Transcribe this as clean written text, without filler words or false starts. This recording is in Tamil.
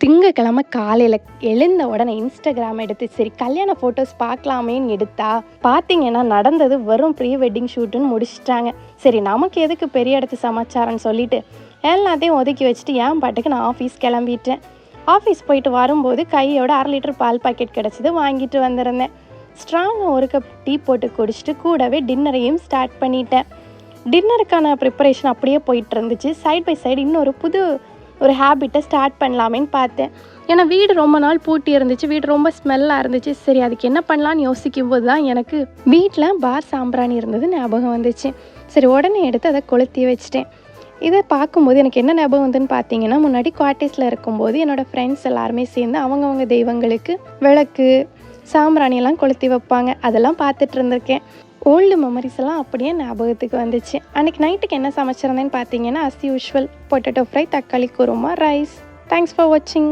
திங்கக்கிழமை காலையில் எழுந்த உடனே இன்ஸ்டாகிராம் எடுத்து சரி கல்யாண ஃபோட்டோஸ் பார்க்கலாமேன்னு எடுத்தா பார்த்தீங்கன்னா நடந்தது வெறும் ப்ரீ வெட்டிங் ஷூட்டுன்னு முடிச்சிட்டாங்க. சரி நமக்கு எதுக்கு பெரிய இடத்து சமாச்சாரம்னு சொல்லிட்டு எல்லாத்தையும் ஒதுக்கி வச்சுட்டு என் பாட்டுக்கு நான் ஆஃபீஸ் கிளம்பிட்டேன். ஆஃபீஸ் போயிட்டு வரும்போது கையோட 1/2 லிட்டர் பால் பாக்கெட் கிடச்சிது, வாங்கிட்டு வந்திருந்தேன். ஸ்ட்ராங்காக 1 கப் டீ போட்டு குடிச்சிட்டு கூடவே டின்னரையும் ஸ்டார்ட் பண்ணிட்டேன். டின்னருக்கான ப்ரிப்பரேஷன் அப்படியே போயிட்டு இருந்துச்சு. சைட் பை சைடு இன்னொரு ஒரு ஹேபிட்டை ஸ்டார்ட் பண்ணலாமேன்னு பார்த்தேன். ஏன்னா வீடு ரொம்ப நாள் பூட்டி இருந்துச்சு, வீடு ரொம்ப ஸ்மெல்லாக இருந்துச்சு. சரி அதுக்கு என்ன பண்ணலான்னு யோசிக்கும் போது தான் எனக்கு வீட்டில் பார் சாம்பிராணி இருந்தது ஞாபகம் வந்துச்சு. சரி உடனே எடுத்து அதை கொளுத்தி வச்சிட்டேன். இதை பார்க்கும்போது எனக்கு என்ன ஞாபகம் வந்துன்னு பார்த்தீங்கன்னா, முன்னாடி குவார்ட்டர்ஸில் இருக்கும்போது என்னோடய ஃப்ரெண்ட்ஸ் எல்லாருமே சேர்ந்து அவங்கவுங்க தெய்வங்களுக்கு விளக்கு சாம்பிராணியெல்லாம் கொளுத்தி வைப்பாங்க. அதெல்லாம் பார்த்துட்டு இருந்திருக்கேன். ஓல்டு மெமரிஸ் எல்லாம் அப்படியே ஞாபகத்துக்கு வந்துச்சு. அன்றைக்கி நைட்டுக்கு என்ன சமைச்சிருந்தேன்னு பார்த்தீங்கன்னா, அஸ் யூஷுவல் பொட்டேட்டோ ஃப்ரை, தக்காளி குருமா, ரைஸ். தேங்க்ஸ் ஃபார் வாட்சிங்.